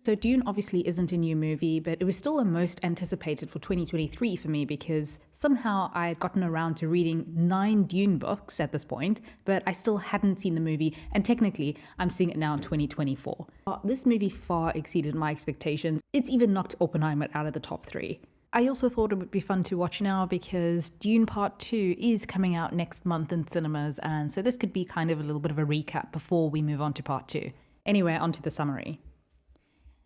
So Dune obviously isn't a new movie, but it was still the most anticipated for 2023 for me because somehow I had gotten around to reading 9 Dune books at this point, but I still hadn't seen the movie, and technically I'm seeing it now in 2024. This movie far exceeded my expectations. It's even knocked Oppenheimer out of the top 3. I also thought it would be fun to watch now because Dune Part 2 is coming out next month in cinemas, and so this could be kind of a little bit of a recap before we move on to Part 2. Anyway, onto the summary.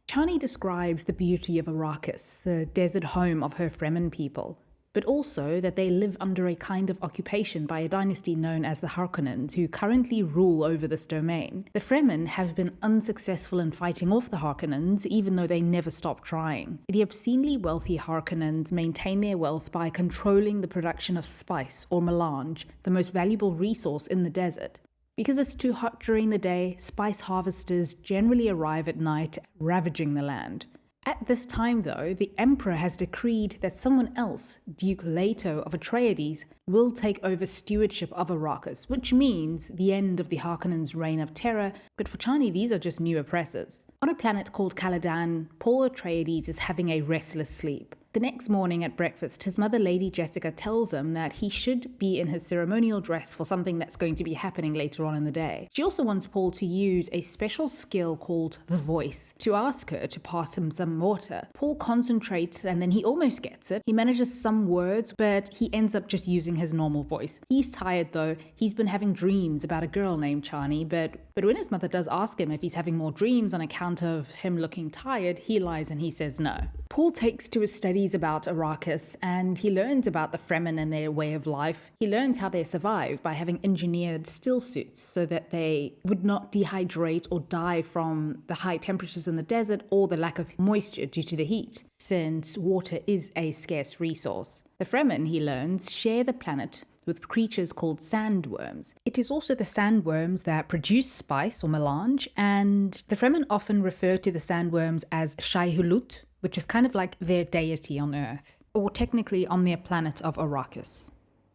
Chani describes the beauty of Arrakis, the desert home of her Fremen people, but also that they live under a kind of occupation by a dynasty known as the Harkonnens, who currently rule over this domain. The Fremen have been unsuccessful in fighting off the Harkonnens, even though they never stop trying. The obscenely wealthy Harkonnens maintain their wealth by controlling the production of spice, or melange, the most valuable resource in the desert. Because it's too hot during the day, spice harvesters generally arrive at night, ravaging the land. At this time, though, the Emperor has decreed that someone else, Duke Leto of Atreides, will take over stewardship of Arrakis, which means the end of the Harkonnens' reign of terror, but for Chani these are just new oppressors. On a planet called Caladan, Paul Atreides is having a restless sleep. The next morning at breakfast, his mother, Lady Jessica, tells him that he should be in his ceremonial dress for something that's going to be happening later on in the day. She also wants Paul to use a special skill called the voice to ask her to pass him some water. Paul concentrates and then he almost gets it. He manages some words, but he ends up just using his normal voice. He's tired though. He's been having dreams about a girl named Chani, but when his mother does ask him if he's having more dreams on account of him looking tired, he lies and he says no. Paul takes to his studies about Arrakis and he learns about the Fremen and their way of life. He learns how they survive by having engineered still suits so that they would not dehydrate or die from the high temperatures in the desert or the lack of moisture due to the heat, since water is a scarce resource. The Fremen, he learns, share the planet with creatures called sandworms. It is also the sandworms that produce spice or melange, and the Fremen often refer to the sandworms as Shai-Hulud, which is kind of like their deity on Earth, or technically on their planet of Arrakis.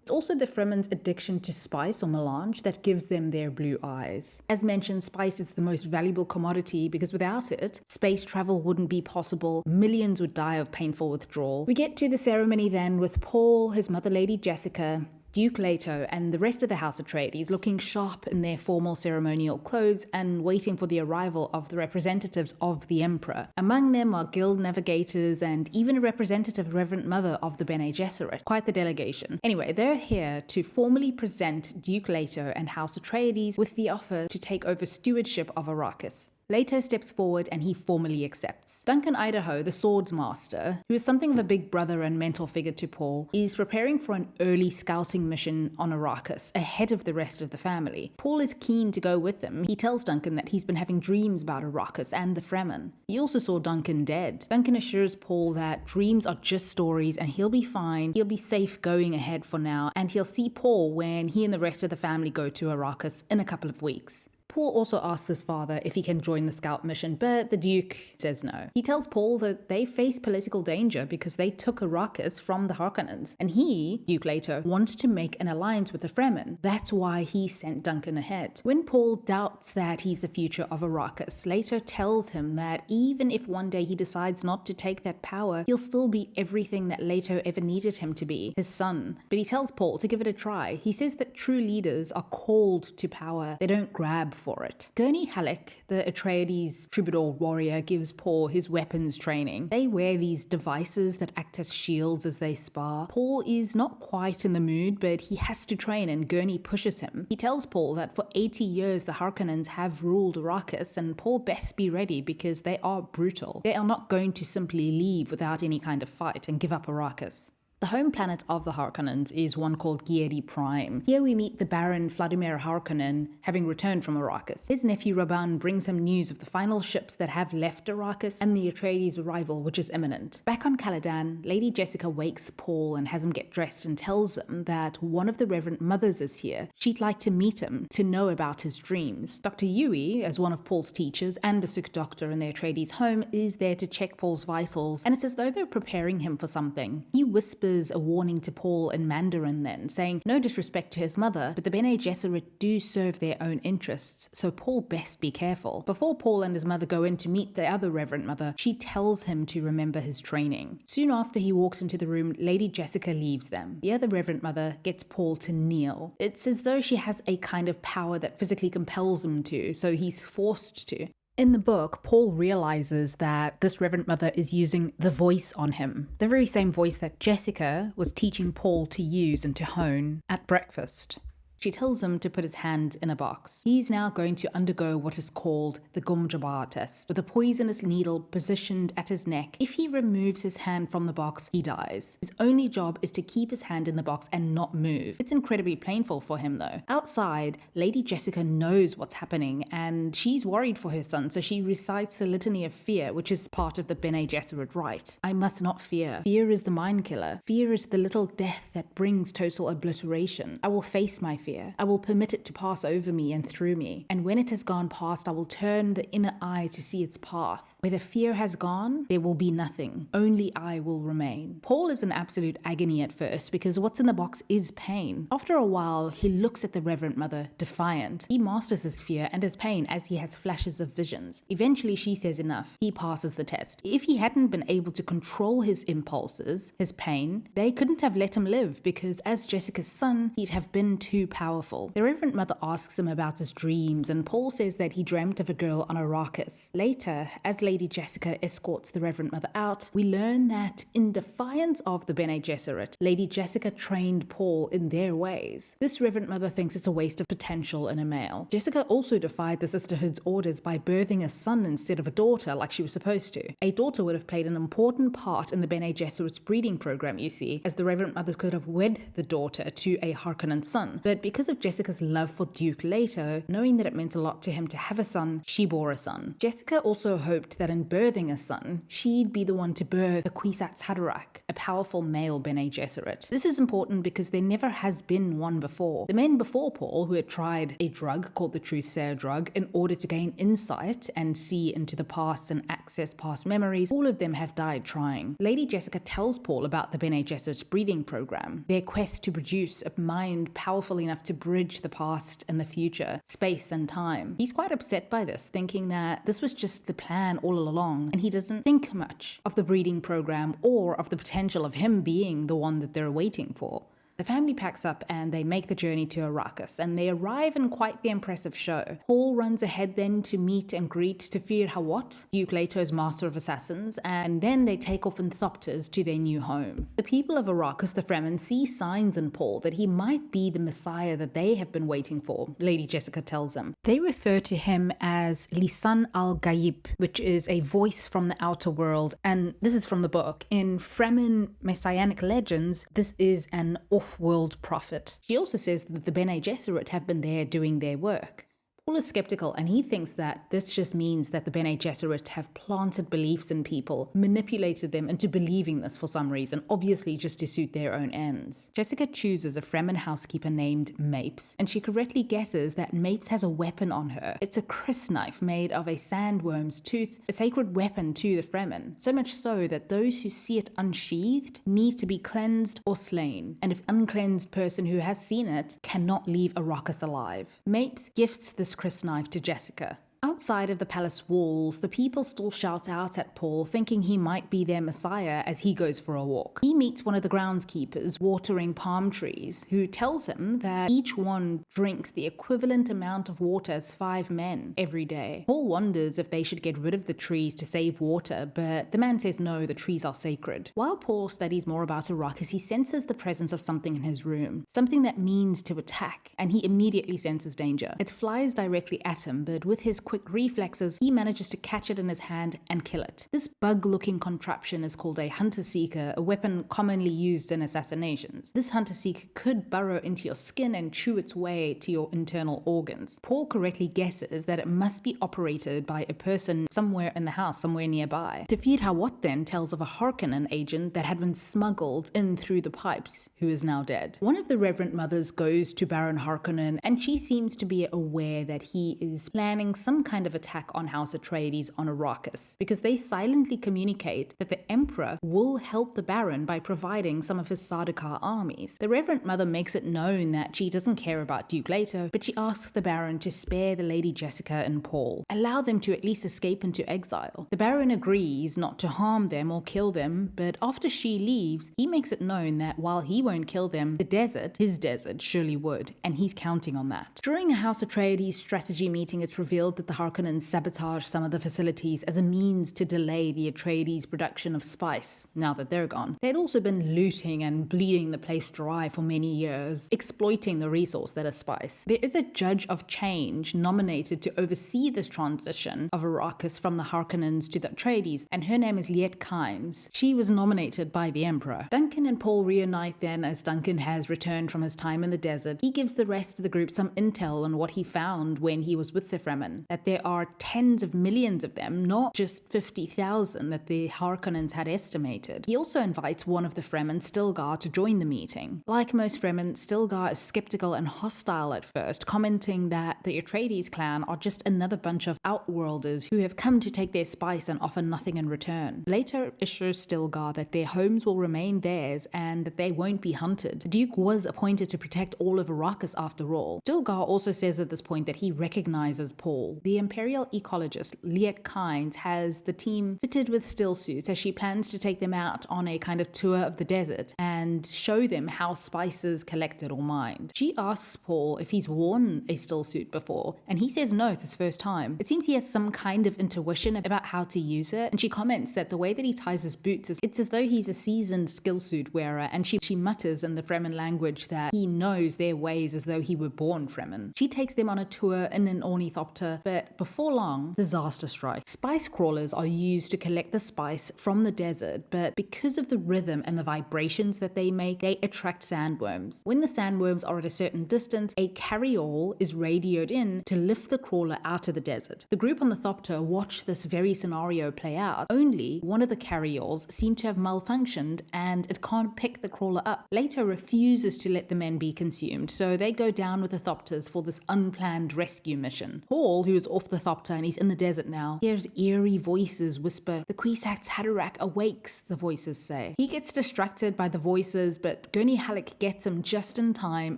It's also the Fremen's addiction to spice or melange that gives them their blue eyes. As mentioned, spice is the most valuable commodity because without it, space travel wouldn't be possible. Millions would die of painful withdrawal. We get to the ceremony then with Paul, his mother Lady Jessica, Duke Leto, and the rest of the House Atreides looking sharp in their formal ceremonial clothes and waiting for the arrival of the representatives of the Emperor. Among them are guild navigators and even a representative Reverend Mother of the Bene Gesserit. Quite the delegation. Anyway, they're here to formally present Duke Leto and House Atreides with the offer to take over stewardship of Arrakis. Leto steps forward and he formally accepts. Duncan Idaho, the swords master, who is something of a big brother and mentor figure to Paul, is preparing for an early scouting mission on Arrakis, ahead of the rest of the family. Paul is keen to go with them. He tells Duncan that he's been having dreams about Arrakis and the Fremen. He also saw Duncan dead. Duncan assures Paul that dreams are just stories and he'll be fine, he'll be safe going ahead for now, and he'll see Paul when he and the rest of the family go to Arrakis in a couple of weeks. Paul also asks his father if he can join the scout mission, but the Duke says no. He tells Paul that they face political danger because they took Arrakis from the Harkonnens, and he, Duke Leto, wants to make an alliance with the Fremen. That's why he sent Duncan ahead. When Paul doubts that he's the future of Arrakis, Leto tells him that even if one day he decides not to take that power, he'll still be everything that Leto ever needed him to be, his son. But he tells Paul to give it a try. He says that true leaders are called to power. They don't grab for it. Gurney Halleck, the Atreides troubadour warrior, gives Paul his weapons training. They wear these devices that act as shields as they spar. Paul is not quite in the mood, but he has to train and Gurney pushes him. He tells Paul that for 80 years the Harkonnens have ruled Arrakis and Paul best be ready because they are brutal. They are not going to simply leave without any kind of fight and give up Arrakis. The home planet of the Harkonnens is one called Gesserit Prime. Here we meet the Baron Vladimir Harkonnen, having returned from Arrakis. His nephew Rabban brings him news of the final ships that have left Arrakis and the Atreides' arrival, which is imminent. Back on Caladan, Lady Jessica wakes Paul and has him get dressed and tells him that one of the Reverend Mothers is here. She'd like to meet him to know about his dreams. Dr. Yui, as one of Paul's teachers and a sick doctor in the Atreides' home, is there to check Paul's vitals, and it's as though they're preparing him for something. He whispers whispers a warning to Paul in Mandarin then, saying no disrespect to his mother, but the Bene Gesserit do serve their own interests, so Paul best be careful. Before Paul and his mother go in to meet the other Reverend Mother, she tells him to remember his training. Soon after he walks into the room, Lady Jessica leaves them. The other Reverend Mother gets Paul to kneel. It's as though she has a kind of power that physically compels him to, so he's forced to. In the book, Paul realizes that this Reverend Mother is using the voice on him, the very same voice that Jessica was teaching Paul to use and to hone at breakfast. She tells him to put his hand in a box. He's now going to undergo what is called the Gom Jabbar Test, with a poisonous needle positioned at his neck. If he removes his hand from the box, he dies. His only job is to keep his hand in the box and not move. It's incredibly painful for him though. Outside, Lady Jessica knows what's happening and she's worried for her son, so she recites the Litany of Fear, which is part of the Bene Gesserit rite. I must not fear. Fear is the mind killer. Fear is the little death that brings total obliteration. I will face my fear. I will permit it to pass over me and through me. And when it has gone past, I will turn the inner eye to see its path. Where the fear has gone, there will be nothing. Only I will remain. Paul is in absolute agony at first because what's in the box is pain. After a while, he looks at the Reverend Mother, defiant. He masters his fear and his pain as he has flashes of visions. Eventually, she says enough. He passes the test. If he hadn't been able to control his impulses, his pain, they couldn't have let him live because as Jessica's son, he'd have been too powerful. The Reverend Mother asks him about his dreams and Paul says that he dreamt of a girl on Arrakis. Later, as Lady Jessica escorts the Reverend Mother out, we learn that in defiance of the Bene Gesserit, Lady Jessica trained Paul in their ways. This Reverend Mother thinks it's a waste of potential in a male. Jessica also defied the Sisterhood's orders by birthing a son instead of a daughter like she was supposed to. A daughter would have played an important part in the Bene Gesserit's breeding program, you see, as the Reverend Mother could have wed the daughter to a Harkonnen son. But because of Jessica's love for Duke Leto, knowing that it meant a lot to him to have a son, she bore a son. Jessica also hoped that in birthing a son, she'd be the one to birth the Kwisatz Haderach, a powerful male Bene Gesserit. This is important because there never has been one before. The men before Paul, who had tried a drug called the Truthsayer drug in order to gain insight and see into the past and access past memories, all of them have died trying. Lady Jessica tells Paul about the Bene Gesserit's breeding program, their quest to produce a mind powerful enough to bridge the past and the future, space and time. He's quite upset by this, thinking that this was just the plan all along, and he doesn't think much of the breeding program or of the potential of him being the one that they're waiting for. The family packs up and they make the journey to Arrakis, and they arrive in quite the impressive show. Paul runs ahead then to meet and greet Tafir Hawat, Duke Leto's master of assassins, and then they take off in thopters to their new home. The people of Arrakis, the Fremen, see signs in Paul that he might be the Messiah that they have been waiting for, Lady Jessica tells them. They refer to him as Lisan al-Gaib, which is a voice from the outer world, and this is from the book. In Fremen messianic legends, this is an off-world prophet. She also says that the Bene Gesserit have been there doing their work. Paul is skeptical and he thinks that this just means that the Bene Gesserit have planted beliefs in people, manipulated them into believing this for some reason, obviously just to suit their own ends. Jessica chooses a Fremen housekeeper named Mapes, and she correctly guesses that Mapes has a weapon on her. It's a crysknife made of a sandworm's tooth, a sacred weapon to the Fremen, so much so that those who see it unsheathed need to be cleansed or slain, and if uncleansed person who has seen it cannot leave Arrakis alive. Mapes gifts this crysknife to Jessica. Outside of the palace walls, the people still shout out at Paul, thinking he might be their messiah as he goes for a walk. He meets one of the groundskeepers watering palm trees, who tells him that each one drinks the equivalent amount of water as 5 men every day. Paul wonders if they should get rid of the trees to save water, but the man says no, the trees are sacred. While Paul studies more about Arrakis, he senses the presence of something in his room, something that means to attack, and he immediately senses danger. It flies directly at him, but with his quick reflexes, he manages to catch it in his hand and kill it. This bug-looking contraption is called a hunter-seeker, a weapon commonly used in assassinations. This hunter-seeker could burrow into your skin and chew its way to your internal organs. Paul correctly guesses that it must be operated by a person somewhere in the house, somewhere nearby. Tafir Hawat then tells of a Harkonnen agent that had been smuggled in through the pipes, who is now dead. One of the Reverend Mothers goes to Baron Harkonnen, and she seems to be aware that he is planning some some kind of attack on House Atreides on Arrakis, because they silently communicate that the Emperor will help the Baron by providing some of his Sardaukar armies. The Reverend Mother makes it known that she doesn't care about Duke Leto, but she asks the Baron to spare the Lady Jessica and Paul, allow them to at least escape into exile. The Baron agrees not to harm them or kill them, but after she leaves, he makes it known that while he won't kill them, the desert, his desert, surely would, and he's counting on that. During a House Atreides strategy meeting, it's revealed that the Harkonnens sabotage some of the facilities as a means to delay the Atreides production of spice, now that they're gone. They'd also been looting and bleeding the place dry for many years, exploiting the resource that is spice. There is a judge of change nominated to oversee this transition of Arrakis from the Harkonnens to the Atreides, and her name is Liet Kynes. She was nominated by the Emperor. Duncan and Paul reunite then, as Duncan has returned from his time in the desert. He gives the rest of the group some intel on what he found when he was with the Fremen, that there are tens of millions of them, not just 50,000 that the Harkonnens had estimated. He also invites one of the Fremen, Stilgar, to join the meeting. Like most Fremen, Stilgar is skeptical and hostile at first, commenting that the Atreides clan are just another bunch of outworlders who have come to take their spice and offer nothing in return. Later assures Stilgar that their homes will remain theirs and that they won't be hunted. The Duke was appointed to protect all of Arrakis after all. Stilgar also says at this point that he recognizes Paul. The Imperial ecologist Liet Kynes has the team fitted with still suits as she plans to take them out on a kind of tour of the desert and show them how spice is collected or mined. She asks Paul if he's worn a still suit before, and he says no, it's his first time. It seems he has some kind of intuition about how to use it, and she comments that the way that he ties his boots it's as though he's a seasoned skill suit wearer, and she mutters in the Fremen language that he knows their ways as though he were born Fremen. She takes them on a tour in an ornithopter, but before long, disaster strikes. Spice crawlers are used to collect the spice from the desert, but because of the rhythm and the vibrations that they make, they attract sandworms. When the sandworms are at a certain distance, a carryall is radioed in to lift the crawler out of the desert. The group on the Thopter watch this very scenario play out, only one of the carryalls seems to have malfunctioned and it can't pick the crawler up. Leto refuses to let the men be consumed, so they go down with the Thopters for this unplanned rescue mission. Paul, who is off the Thopter and he's in the desert now, hears eerie voices whisper, "The Kwisatz Haderach awakes," the voices say. He gets distracted by the voices, but Gurney Halleck gets him just in time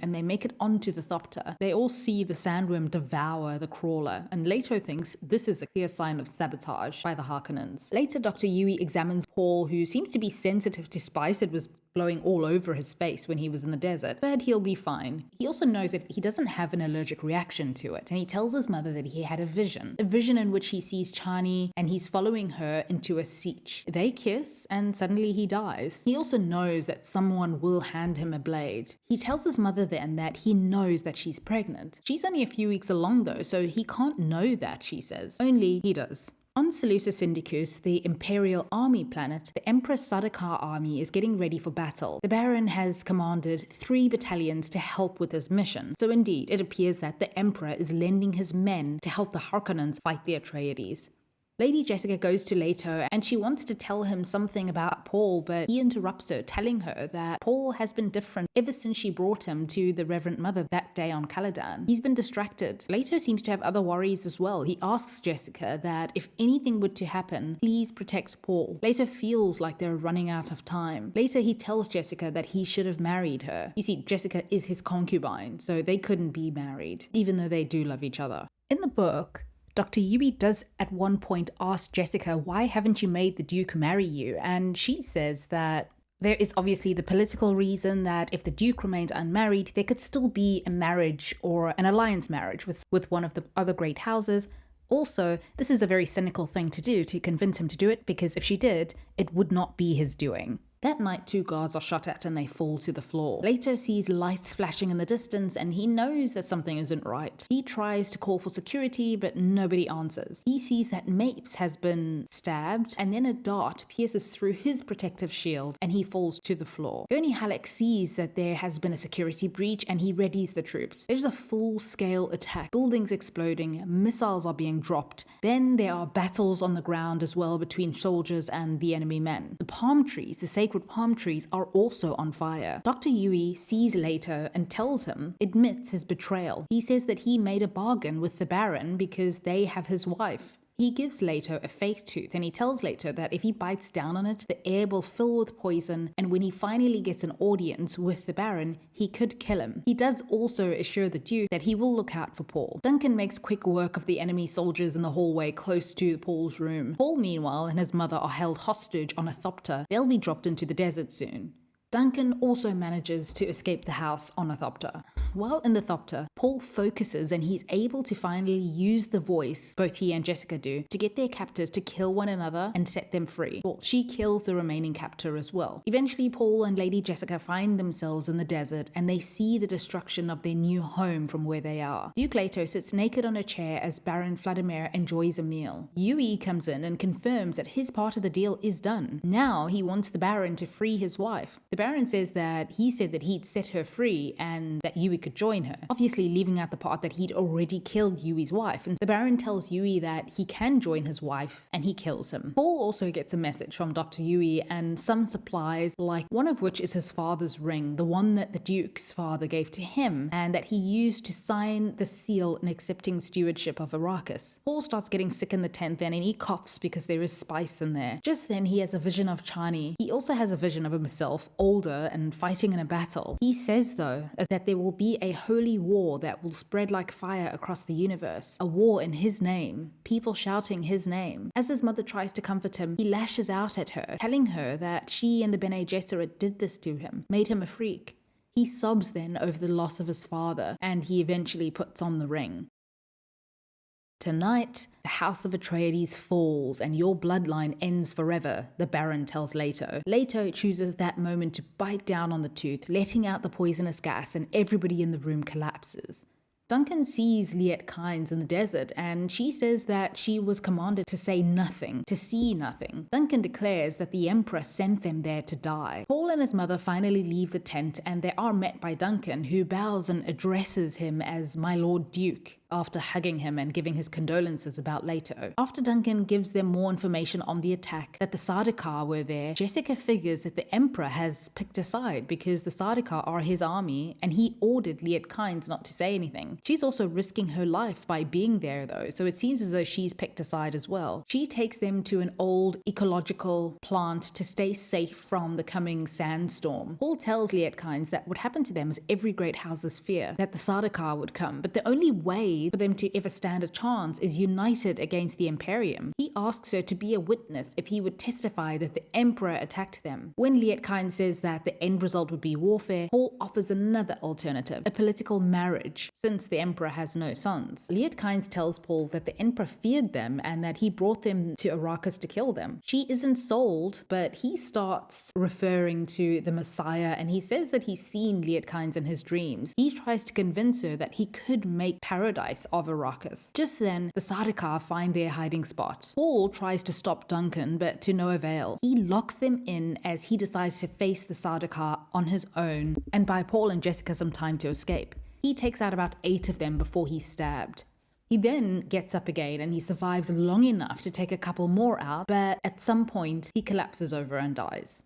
and they make it onto the Thopter. They all see the sandworm devour the crawler, and Leto thinks this is a clear sign of sabotage by the Harkonnens. Later, Dr. Yui examines Paul, who seems to be sensitive to spice. It was blowing all over his face when he was in the desert, but he'll be fine. He also knows that he doesn't have an allergic reaction to it, and he tells his mother that he had a vision in which he sees Chani and he's following her into a sietch. They kiss and suddenly he dies. He also knows that someone will hand him a blade. He tells his mother then that he knows that she's pregnant. She's only a few weeks along though, so he can't know that, she says. Only he does. On Seleucus Syndicus, the Imperial Army planet, the Emperor's Sardaukar army is getting ready for battle. The Baron has commanded 3 battalions to help with his mission. So indeed, it appears that the Emperor is lending his men to help the Harkonnens fight the Atreides. Lady Jessica goes to Leto and she wants to tell him something about Paul, but he interrupts her, telling her that Paul has been different ever since she brought him to the Reverend Mother that day on Caladan. He's been distracted. Leto seems to have other worries as well. He asks Jessica that if anything were to happen, please protect Paul. Leto feels like they're running out of time. Later, he tells Jessica that he should have married her. You see, Jessica is his concubine, so they couldn't be married, even though they do love each other. In the book, Dr. Yui does at one point ask Jessica, why haven't you made the Duke marry you? And she says that there is obviously the political reason that if the Duke remains unmarried, there could still be a marriage or an alliance marriage with one of the other great houses. Also, this is a very cynical thing to do, to convince him to do it, because if she did, it would not be his doing. That night, 2 guards are shot at and they fall to the floor. Leto sees lights flashing in the distance and he knows that something isn't right. He tries to call for security, but nobody answers. He sees that Mapes has been stabbed and then a dart pierces through his protective shield and he falls to the floor. Gurney Halleck sees that there has been a security breach and he readies the troops. There's a full-scale attack. Buildings exploding, missiles are being dropped. Then there are battles on the ground as well between soldiers and the enemy men. The palm trees, the sacred sacred palm trees are also on fire. Dr. Yui sees Leto and tells him, admits his betrayal. He says that he made a bargain with the Baron because they have his wife. He gives Leto a fake tooth and he tells Leto that if he bites down on it, the air will fill with poison, and when he finally gets an audience with the Baron, he could kill him. He does also assure the Duke that he will look out for Paul. Duncan makes quick work of the enemy soldiers in the hallway close to Paul's room. Paul, meanwhile, and his mother are held hostage on a thopter. They'll be dropped into the desert soon. Duncan also manages to escape the house on a thopter. While in the thopter, Paul focuses and he's able to finally use the voice, both he and Jessica do, to get their captors to kill one another and set them free. Well, she kills the remaining captor as well. Eventually, Paul and Lady Jessica find themselves in the desert and they see the destruction of their new home from where they are. Duke Leto sits naked on a chair as Baron Vladimir enjoys a meal. Yui comes in and confirms that his part of the deal is done. Now he wants the Baron to free his wife. The Baron says that he said that he'd set her free and that Yui could join her, obviously leaving out the part that he'd already killed Yui's wife, and the Baron tells Yui that he can join his wife and he kills him. Paul also gets a message from Dr. Yui and some supplies, like one of which is his father's ring, the one that the Duke's father gave to him and that he used to sign the seal in accepting stewardship of Arrakis. Paul starts getting sick in the tent then and he coughs because there is spice in there. Just then he has a vision of Chani. He also has a vision of himself, older and fighting in a battle. He says though that there will be a holy war that will spread like fire across the universe. A war in his name, people shouting his name. As his mother tries to comfort him, he lashes out at her, telling her that she and the Bene Gesserit did this to him, made him a freak. He sobs then over the loss of his father, and he eventually puts on the ring. Tonight, the House of Atreides falls and your bloodline ends forever, the Baron tells Leto. Leto chooses that moment to bite down on the tooth, letting out the poisonous gas, and everybody in the room collapses. Duncan sees Liet Kynes in the desert and she says that she was commanded to say nothing, to see nothing. Duncan declares that the Emperor sent them there to die. Paul and his mother finally leave the tent and they are met by Duncan, who bows and addresses him as my Lord Duke, after hugging him and giving his condolences about Leto. After Duncan gives them more information on the attack, that the Sardaukar were there, Jessica figures that the Emperor has picked a side because the Sardaukar are his army and he ordered Liet Kynes not to say anything. She's also risking her life by being there though, so it seems as though she's picked a side as well. She takes them to an old ecological plant to stay safe from the coming sandstorm. Paul tells Liet Kynes that what happened to them is every great house's fear, that the Sardaukar would come, but the only way for them to ever stand a chance is united against the Imperium. He asks her to be a witness if he would testify that the Emperor attacked them. When Liet Kynes says that the end result would be warfare, Paul offers another alternative, a political marriage, since the Emperor has no sons. Liet Kynes tells Paul that the Emperor feared them and that he brought them to Arrakis to kill them. She isn't sold, but he starts referring to the Messiah and he says that he's seen Liet Kynes in his dreams. He tries to convince her that he could make paradise of Arrakis. Just then, the Sardaukar find their hiding spot. Paul tries to stop Duncan, but to no avail. He locks them in as he decides to face the Sardaukar on his own and buy Paul and Jessica some time to escape. He takes out about 8 of them before he's stabbed. He then gets up again and he survives long enough to take a couple more out, but at some point he collapses over and dies.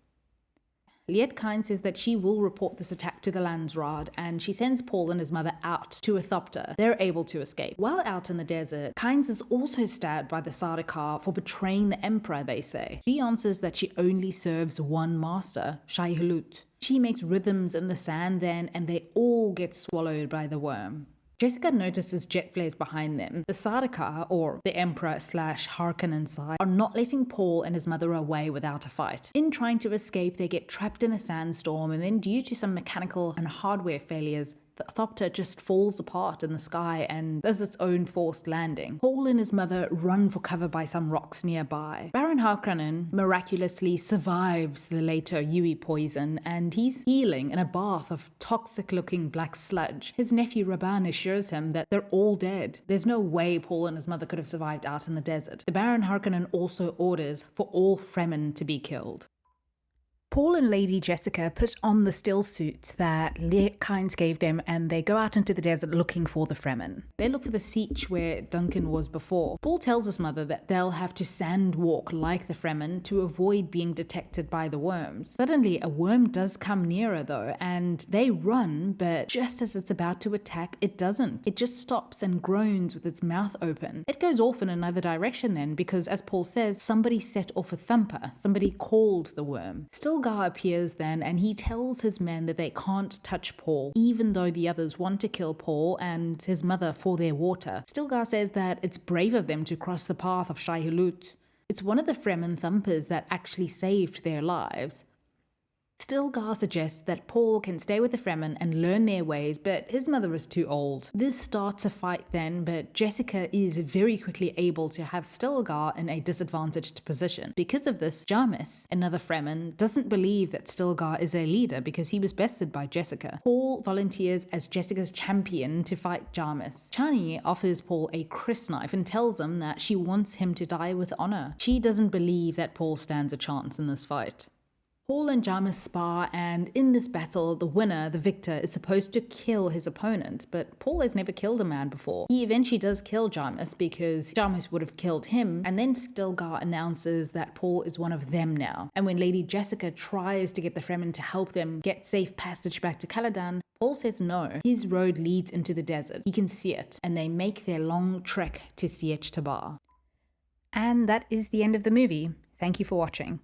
Liet Kynes says that she will report this attack to the Landsraad and she sends Paul and his mother out to a thopter. They're able to escape. While out in the desert, Kynes is also stabbed by the Sardaukar for betraying the Emperor, they say. She answers that she only serves one master, Shai Hulud. She makes rhythms in the sand then and they all get swallowed by the worm. Jessica notices jet flares behind them. The Sardaukar, or the Emperor / Harkonnen side, are not letting Paul and his mother away without a fight. In trying to escape, they get trapped in a sandstorm, and then due to some mechanical and hardware failures, the thopter just falls apart in the sky and does its own forced landing. Paul and his mother run for cover by some rocks nearby. Baron Harkonnen miraculously survives the later Yui poison and he's healing in a bath of toxic-looking black sludge. His nephew Rabban assures him that they're all dead. There's no way Paul and his mother could have survived out in the desert. The Baron Harkonnen also orders for all Fremen to be killed. Paul and Lady Jessica put on the still suits that Kynes gave them and they go out into the desert looking for the Fremen. They look for the sietch where Duncan was before. Paul tells his mother that they'll have to sand walk like the Fremen to avoid being detected by the worms. Suddenly, a worm does come nearer though, and they run, but just as it's about to attack, it doesn't. It just stops and groans with its mouth open. It goes off in another direction then, because as Paul says, somebody set off a thumper. Somebody called the worm. Stilgar appears then, and he tells his men that they can't touch Paul, even though the others want to kill Paul and his mother for their water. Stilgar says that it's brave of them to cross the path of Shai-Hulud. It's one of the Fremen thumpers that actually saved their lives. Stilgar suggests that Paul can stay with the Fremen and learn their ways, but his mother is too old. This starts a fight then, but Jessica is very quickly able to have Stilgar in a disadvantaged position. Because of this, Jarmis, another Fremen, doesn't believe that Stilgar is a leader because he was bested by Jessica. Paul volunteers as Jessica's champion to fight Jarmis. Chani offers Paul a crysknife and tells him that she wants him to die with honor. She doesn't believe that Paul stands a chance in this fight. Paul and Jarmis spar, and in this battle, the winner, the victor, is supposed to kill his opponent, but Paul has never killed a man before. He eventually does kill Jarmis because Jarmis would have killed him, and then Stilgar announces that Paul is one of them now. And when Lady Jessica tries to get the Fremen to help them get safe passage back to Caladan, Paul says no. His road leads into the desert. He can see it, and they make their long trek to Sietch Tabr. And that is the end of the movie. Thank you for watching.